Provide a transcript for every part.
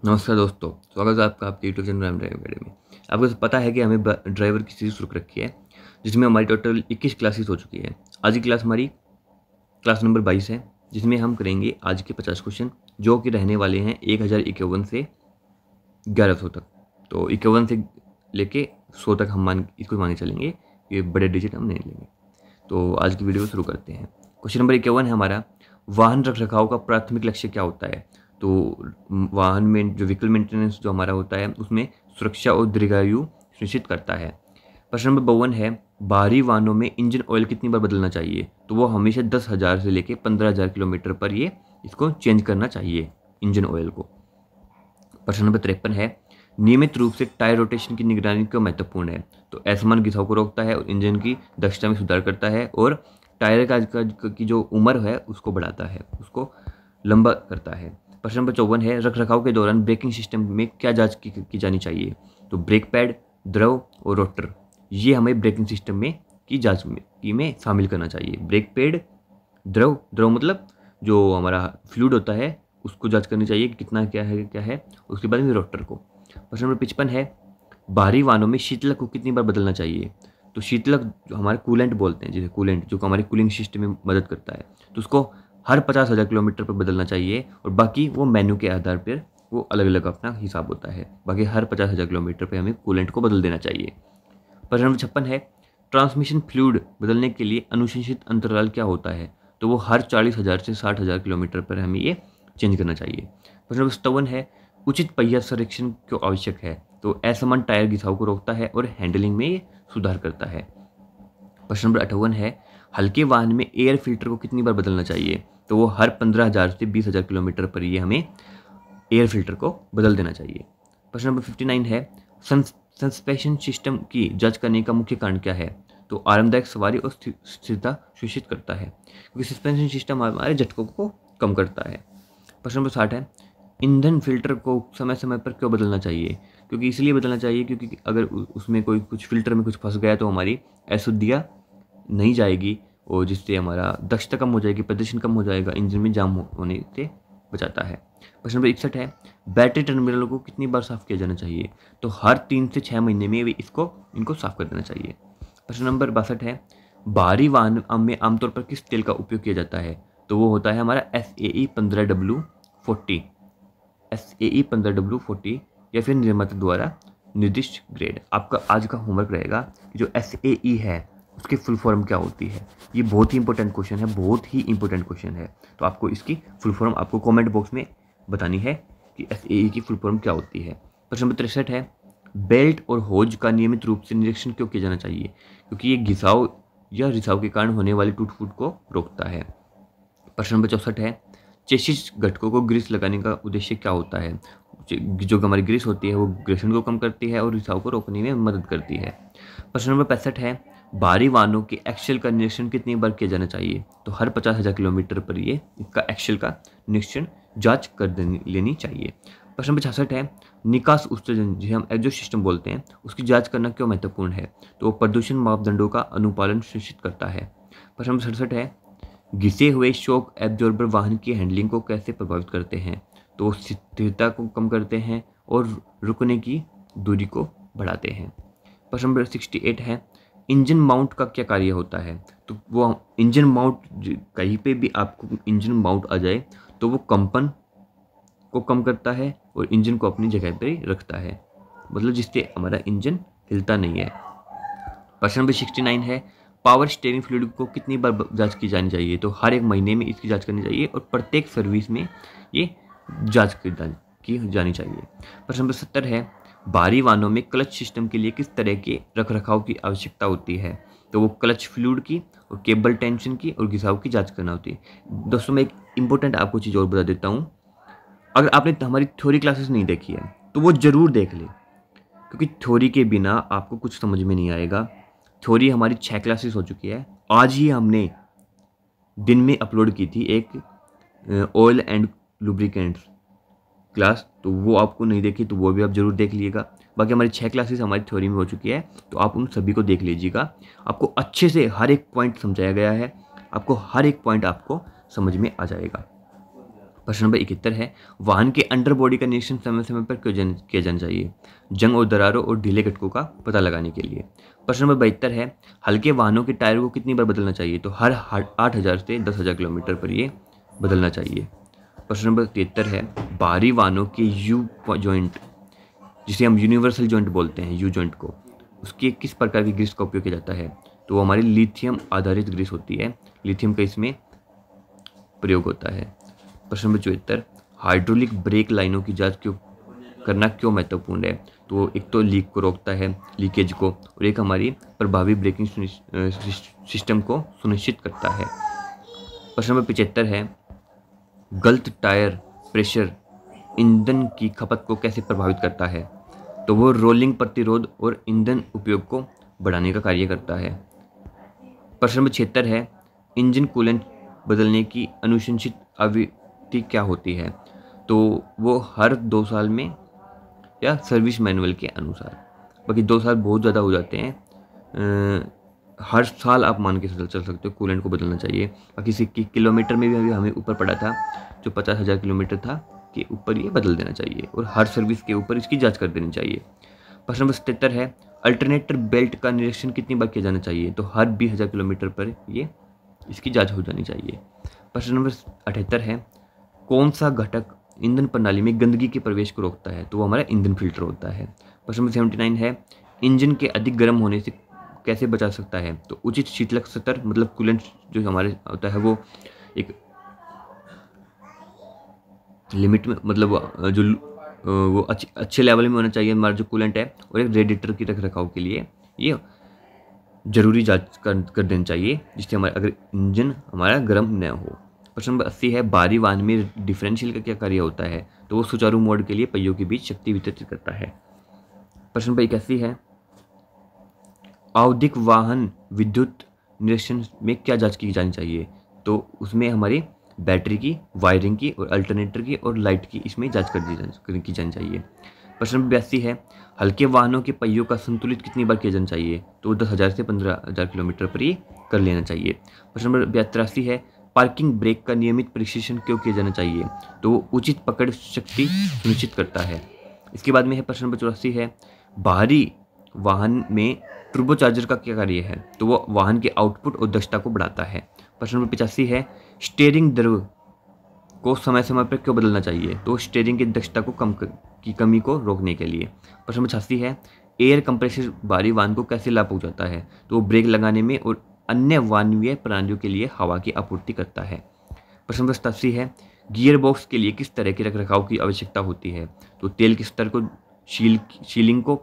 नमस्कार दोस्तों, स्वागत है आपका आपके YouTube channel Ram drive academy. आपको पता है कि हमें ड्राइवर की सीरीज शुरू रखी है, जिसमें हमारी टोटल 21 क्लासेस हो चुकी है। आज की क्लास हमारी क्लास नंबर 22 है, जिसमें हम करेंगे आज के 50 क्वेश्चन, जो कि रहने वाले हैं 1051 से 1100 तक। तो 51 से लेके 100 तक हम इसको माने चलेंगे, ये बड़े डिजिट हम नहीं लेंगे। तो आज की वीडियो शुरू करते हैं। क्वेश्चन नंबर 51 है हमारा, वाहन रख रखाव का प्राथमिक लक्ष्य क्या होता है। तो वाहन में जो व्हीकल मेंटेनेंस जो हमारा होता है, उसमें सुरक्षा और दीर्घायु सुनिश्चित करता है। प्रश्न नंबर 52 है, भारी वाहनों में इंजन ऑयल कितनी बार बदलना चाहिए। तो वो हमेशा 10,000 से लेके 15,000 किलोमीटर पर ये इसको चेंज करना चाहिए इंजन ऑयल को। प्रश्न नंबर 53 है, नियमित रूप से टायर रोटेशन की निगरानी क्यों महत्वपूर्ण है। तो असमान घिसाव को रोकता है और इंजन की दक्षता में सुधार करता है, और टायर की जो उम्र है उसको बढ़ाता है, उसको लंबा करता है। प्रश्न नंबर 54 है, रख रखाव के दौरान ब्रेकिंग सिस्टम में क्या जांच की जानी चाहिए। तो ब्रेक पैड, द्रव और रोटर, ये हमें ब्रेकिंग सिस्टम में की जांच में शामिल करना चाहिए। ब्रेक पैड, द्रव मतलब जो हमारा फ्लूइड होता है उसको जांच करनी चाहिए कि कितना क्या है। उसके बाद में रोटर को। प्रश्न नंबर 55 है, भारी वाहनों में शीतलक को कितनी बार बदलना चाहिए। तो शीतलक जो हमारे कूलेंट बोलते हैं, जैसे कूलेंट जो हमारे कूलिंग सिस्टम में मदद करता है, तो उसको हर 50,000 किलोमीटर पर बदलना चाहिए। और बाकी वो मेन्यू के आधार पर वो अलग अलग अपना हिसाब होता है। बाकी हर 50,000 किलोमीटर पर हमें कूलेंट को बदल देना चाहिए। प्रश्न नंबर 56 है, ट्रांसमिशन फ्लूइड बदलने के लिए अनुशंसित अंतराल क्या होता है। तो वो हर 40,000 से 60,000 किलोमीटर पर हमें ये चेंज करना चाहिए। प्रश्न नंबर 57 है, उचित पहिया संरक्षण क्यों आवश्यक है। तो असमान टायर घिसाव को रोकता है और हैंडलिंग में ये सुधार करता है। प्रश्न नंबर 58 है, हल्के वाहन में एयर फिल्टर को कितनी बार बदलना चाहिए। तो वो हर 15,000 से 20,000 किलोमीटर पर ये हमें एयर फिल्टर को बदल देना चाहिए। प्रश्न नंबर 59 है, सस्पेंशन सिस्टम की जांच करने का मुख्य कारण क्या है। तो आरामदायक सवारी और स्थिरता सुनिश्चित करता है, क्योंकि सस्पेंशन सिस्टम हमारे झटकों को कम करता है। प्रश्न नंबर 60 है, ईंधन फिल्टर को समय समय पर क्यों बदलना चाहिए। क्योंकि इसलिए बदलना चाहिए क्योंकि अगर उसमें कोई कुछ फिल्टर में कुछ फंस गया तो हमारी अशुद्धियाँ नहीं जाएगी, और जिससे हमारा दक्षता कम हो जाएगी, प्रदर्शन कम हो जाएगा, इंजन में जाम होने से बचाता है। प्रश्न नंबर 61 है, बैटरी टर्मिनलों को कितनी बार साफ किया जाना चाहिए। तो हर 3 से 6 महीने में इनको साफ कर देना चाहिए। प्रश्न नंबर 62 है, भारी वाहन में आमतौर पर किस तेल का उपयोग किया जाता है। तो वो होता है हमारा SAE 15W40, SAE 15W40, या फिर निर्माता द्वारा निर्दिष्ट ग्रेड। आपका आज का होमवर्क रहेगा कि जो SAE है उसकी फुल फॉर्म क्या होती है। ये बहुत ही इंपॉर्टेंट क्वेश्चन है, बहुत ही इंपॉर्टेंट क्वेश्चन है। तो आपको इसकी फुल फॉर्म आपको कमेंट बॉक्स में बतानी है कि SAE की फुल फॉर्म क्या होती है। प्रश्न नंबर 63 है, बेल्ट और होज का नियमित रूप से निरीक्षण क्यों किया जाना चाहिए। क्योंकि ये घिसाव या रिसाव के कारण होने वाली टूट फूट को रोकता है। प्रश्न नंबर 64 है, चेसिस घटकों को ग्रीस लगाने का उद्देश्य क्या होता है। जो हमारी ग्रीस होती है वो घर्षण को कम करती है और रिसाव को रोकने में मदद करती है। प्रश्न नंबर 65 है, भारी वाहनों के एक्सेल का निरीक्षण कितनी बार किया जाना चाहिए। तो हर 50,000 किलोमीटर पर ये इसका एक्सेल का निरीक्षण जांच कर लेनी चाहिए। प्रश्न नंबर 66 है, निकास उत्सर्जन जिसे हम एग्जॉस्ट सिस्टम बोलते हैं, उसकी जांच करना क्यों महत्वपूर्ण है। तो प्रदूषण मापदंडों का अनुपालन सुनिश्चित करता है। प्रश्न नंबर 67 है, घिसे हुए शॉक एब्जॉर्बर वाहन की हैंडलिंग को कैसे प्रभावित करते हैं। तो स्थिरता को कम करते हैं और रुकने की दूरी को बढ़ाते हैं। प्रश्न नंबर 68 है, इंजन माउंट का क्या कार्य होता है। तो वो इंजन माउंट, कहीं पे भी आपको इंजन माउंट आ जाए तो वो कंपन को कम करता है और इंजन को अपनी जगह पर ही रखता है, मतलब जिससे हमारा इंजन हिलता नहीं है। प्रश्न नंबर 69 है, पावर स्टीयरिंग फ्लूइड को कितनी बार जांच की जानी चाहिए। तो हर 1 महीने में इसकी जांच करनी चाहिए और प्रत्येक सर्विस में ये जांच की जानी चाहिए। प्रश्न नंबर 70 है, भारी वाहनों में क्लच सिस्टम के लिए किस तरह के रखरखाव की आवश्यकता होती है। तो वो क्लच फ्लूइड की और केबल टेंशन की और घिसाव की जांच करना होती है। दोस्तों मैं एक इंपॉर्टेंट आपको चीज़ और बता देता हूँ, अगर आपने हमारी थ्योरी क्लासेस नहीं देखी है तो वो ज़रूर देख ले, क्योंकि थ्योरी के बिना आपको कुछ समझ में नहीं आएगा। थ्योरी हमारी 6 क्लासेस हो चुकी है। आज ही हमने दिन में अपलोड की थी एक ऑयल एंड लुब्रिकेंट्स क्लास, तो वो आपको नहीं देखी तो वो भी आप जरूर देख लीजिएगा। बाकी हमारी 6 क्लासेस हमारी थ्योरी में हो चुकी है, तो आप उन सभी को देख लीजिएगा। आपको अच्छे से हर एक पॉइंट समझाया गया है, आपको हर एक पॉइंट आपको समझ में आ जाएगा। प्रश्न नंबर 71 है, वाहन के अंडर बॉडी का निरीक्षण समय समय पर किया जाना चाहिए? जंग और दरारों और ढीले घटकों का पता लगाने के लिए। प्रश्न नंबर 72 है, हल्के वाहनों के टायरों को कितनी बार बदलना चाहिए? तो हर 8,000 से 10,000 किलोमीटर पर ये बदलना चाहिए। प्रश्न नंबर 73 है, भारी वाहनों के यू जॉइंट, जिसे हम यूनिवर्सल जॉइंट बोलते हैं, यू जॉइंट को, उसके किस प्रकार की ग्रीस का उपयोग किया जाता है? तो वो हमारी लिथियम आधारित ग्रीस होती है, लिथियम का इसमें प्रयोग होता है। प्रश्न नंबर 74, हाइड्रोलिक ब्रेक लाइनों की जांच करना क्यों महत्वपूर्ण है? तो एक तो लीक को रोकता है, लीकेज को, और एक हमारी प्रभावी ब्रेकिंग सिस्टम को सुनिश्चित करता है। प्रश्न नंबर 75 है, गलत टायर प्रेशर ईंधन की खपत को कैसे प्रभावित करता है? तो वो रोलिंग प्रतिरोध और ईंधन उपयोग को बढ़ाने का कार्य करता है। प्रश्न नंबर 76 है, इंजन कूलेंट बदलने की अनुशंसित आवृत्ति क्या होती है? तो वो हर 2 साल में या सर्विस मैनुअल के अनुसार। बाकी 2 साल बहुत ज़्यादा हो जाते हैं, हर साल आप मान के चल सकते हो कूलेंट को बदलना चाहिए। बाकी सिक्की किलोमीटर में भी अभी हमें ऊपर पड़ा था, जो 50,000 किलोमीटर था के ऊपर ये बदल देना चाहिए, और हर सर्विस के ऊपर इसकी जांच कर देनी चाहिए। प्रश्न नंबर 77 है, अल्टरनेटर बेल्ट का निरीक्षण कितनी बार किया जाना चाहिए? तो हर 20,000 किलोमीटर पर ये इसकी जांच हो जानी चाहिए। प्रश्न नंबर 78 है, कौन सा घटक ईंधन प्रणाली में गंदगी के प्रवेश को रोकता है? तो वो हमारा ईंधन फिल्टर होता है। प्रश्न नंबर 79 है, इंजन के अधिक गर्म होने से कैसे बचा सकता है? तो उचित शीतलक स्तर, मतलब कूलेंट जो हमारे होता है वो एक लिमिट में, मतलब जो वो अच्छे लेवल में होना चाहिए हमारा जो कूलेंट है, और एक रेडिएटर की रख रखाव के लिए ये जरूरी जांच कर देनी चाहिए, जिससे हमारा अगर इंजन हमारा गर्म न हो। प्रश्न नंबर 80 है, भारी वाहन में डिफरेंशियल का क्या कार्य होता है? तो वो सुचारू मोड के लिए पहियों के बीच शक्ति वितरित करता है। प्रश्न नंबर 81 है, आवधिक वाहन विद्युत निरीक्षण में क्या जांच की जानी चाहिए? तो उसमें हमारी बैटरी की, वायरिंग की, और अल्टरनेटर की और लाइट की इसमें जांच की जानी चाहिए। प्रश्न नंबर 82 है, हल्के वाहनों के पहियों का संतुलित कितनी बार किया जाना चाहिए? तो 10,000 से 15,000 किलोमीटर पर ये कर लेना चाहिए। प्रश्न नंबर 83 है, पार्किंग ब्रेक का नियमित परीक्षण क्यों किया जाना चाहिए? तो वो उचित पकड़ शक्ति सुनिश्चित करता है। इसके बाद में है प्रश्न नंबर 84 है, भारी वाहन में टर्बोचार्जर का क्या कार्य है? तो वो वाहन के आउटपुट और दक्षता को बढ़ाता है। प्रश्न नंबर 85 है, स्टीयरिंग द्रव को समय समय पर क्यों बदलना चाहिए? तो स्टीयरिंग की दक्षता को की कमी को रोकने के लिए। प्रश्न नंबर 86 है, एयर कंप्रेसर भारी वाहन को कैसे लाभ पहुंचाता है? तो वो ब्रेक लगाने में और अन्य वायवीय प्रणालियों के लिए हवा की आपूर्ति करता है। प्रश्न नंबर 87 है, गियर बॉक्स के लिए किस तरह के रखरखाव की आवश्यकता होती है? तो तेल के स्तर को, सीलिंग को,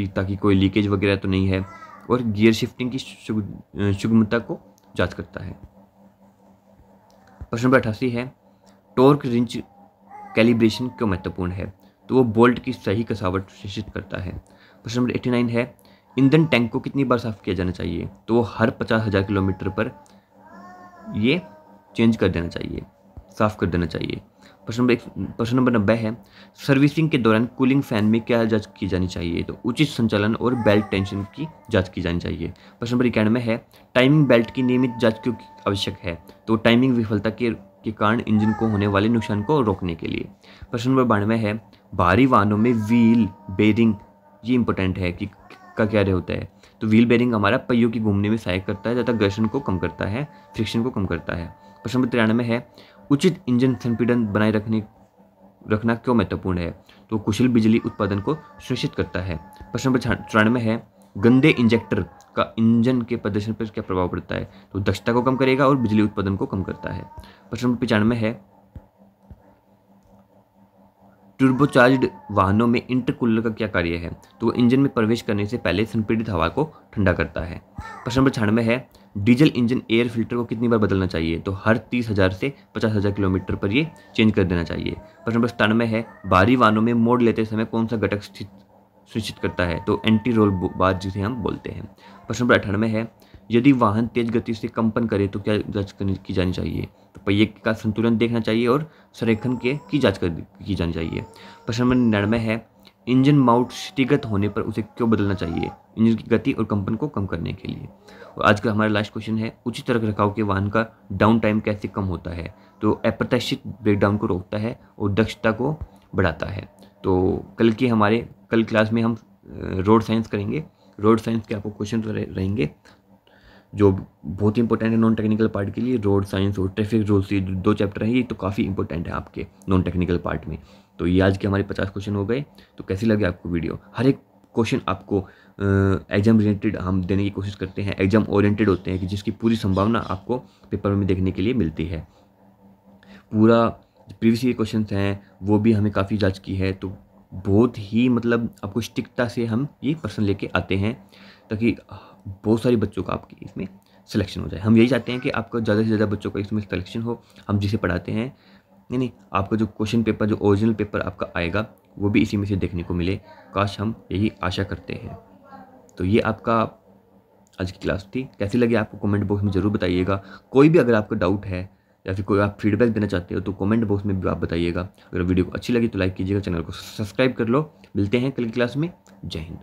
ताकि कोई लीकेज वगैरह तो नहीं है, और गियर शिफ्टिंग की सुगमता को जांच करता है। प्रश्न नंबर 88 है, टॉर्क रिंच कैलिब्रेशन क्यों महत्वपूर्ण है? तो वो बोल्ट की सही कसावट सुनिश्चित करता है। प्रश्न नंबर 89 है, ईंधन टैंक को कितनी बार साफ किया जाना चाहिए? तो वो हर 50,000 किलोमीटर पर ये चेंज कर देना चाहिए, साफ कर देना चाहिए। प्रश्न नंबर 90 है, सर्विसिंग के दौरान कूलिंग फैन में क्या जांच की जानी चाहिए? तो उचित संचालन और बेल्ट टेंशन की जांच की जानी चाहिए। प्रश्न नंबर 91 है, टाइमिंग बेल्ट की नियमित जांच क्यों आवश्यक है? तो टाइमिंग विफलता के कारण इंजन को होने वाले नुकसान को रोकने के लिए। प्रश्न नंबर 92 है, भारी वाहनों में व्हील बेरिंग, ये इंपॉर्टेंट है कि का क्या होता है? तो व्हील बेरिंग हमारा पहियों की घूमने में सहायक करता है तथा घर्षण को कम करता है, फ्रिक्शन को कम करता है। प्रश्न नंबर 93 है, उचित इंजन संपीड़न बनाए रखना क्यों महत्वपूर्ण है? तो कुशल बिजली उत्पादन को सुनिश्चित करता है। प्रश्न नंबर 94 है, गंदे इंजेक्टर का इंजन के प्रदर्शन पर क्या प्रभाव पड़ता है? तो दक्षता को कम करेगा और बिजली उत्पादन को कम करता है। प्रश्न नंबर 95 है, टर्बोचार्ज्ड वाहनों में इंटरकूलर का क्या कार्य है? तो इंजन में प्रवेश करने से पहले संपीड़ित हवा को ठंडा करता है। प्रश्न नंबर 96 है, डीजल इंजन एयर फिल्टर को कितनी बार बदलना चाहिए? तो हर 30,000 से 50,000 किलोमीटर पर ये चेंज कर देना चाहिए। प्रश्न नंबर 97 है, भारी वाहनों में मोड़ लेते समय कौन सा घटक सुनिश्चित करता है? तो एंटी रोल बार, जिसे हम बोलते हैं। प्रश्न नंबर 98 है, यदि वाहन तेज गति से कंपन करे तो क्या जांच की जानी चाहिए? तो पहिए का संतुलन देखना चाहिए और संरेखन की जांच की जानी चाहिए। प्रश्न नंबर 99 है, इंजन माउंट क्षतिगत होने पर उसे क्यों बदलना चाहिए? इंजन की गति और कंपन को कम करने के लिए। और आज का हमारा लास्ट क्वेश्चन है, उचित रखरखाव के वाहन का डाउन टाइम कैसे कम होता है? तो अप्रत्याशित ब्रेकडाउन को रोकता है और दक्षता को बढ़ाता है। तो कल क्लास में हम रोड साइंस करेंगे। रोड साइंस के आपको क्वेश्चन रहेंगे जो बहुत ही इंपॉर्टेंट है नॉन टेक्निकल पार्ट के लिए। रोड साइंस और ट्रैफिक रूल्स, ये 2 चैप्टर हैं, ये तो काफ़ी इंपॉर्टेंट है आपके नॉन टेक्निकल पार्ट में। तो ये आज के हमारे 50 क्वेश्चन हो गए। तो कैसी लगी आपको वीडियो? हर एक क्वेश्चन आपको एग्जाम रिलेटेड हम देने की कोशिश करते हैं, एग्जाम ओरिएंटेड होते हैं कि जिसकी पूरी संभावना आपको पेपर में देखने के लिए मिलती है। पूरा प्रीवियस ईयर क्वेश्चन हैं वो भी हमें काफ़ी जांच की है, तो बहुत ही मतलब आपको सटीकता से हम ये प्रश्न लेके आते हैं ताकि बहुत सारे बच्चों का आपकी इसमें सिलेक्शन हो जाए। हम यही चाहते हैं कि आपका ज़्यादा से ज़्यादा बच्चों का इसमें सिलेक्शन हो। हम जिसे पढ़ाते हैं नहीं, आपका जो क्वेश्चन पेपर, जो ओरिजिनल पेपर आपका आएगा वो भी इसी में से देखने को मिले। काश हम यही आशा करते हैं। तो ये आपका आज की क्लास थी। कैसी लगी आपको कमेंट बॉक्स में ज़रूर बताइएगा। कोई भी अगर आपका डाउट है या फिर कोई आप फीडबैक देना चाहते हो तो कमेंट बॉक्स में भी आप बताइएगा। अगर वीडियो को अच्छी लगी तो लाइक कीजिएगा, चैनल को सब्सक्राइब कर लो। मिलते हैं कल की क्लास में। जय हिंद।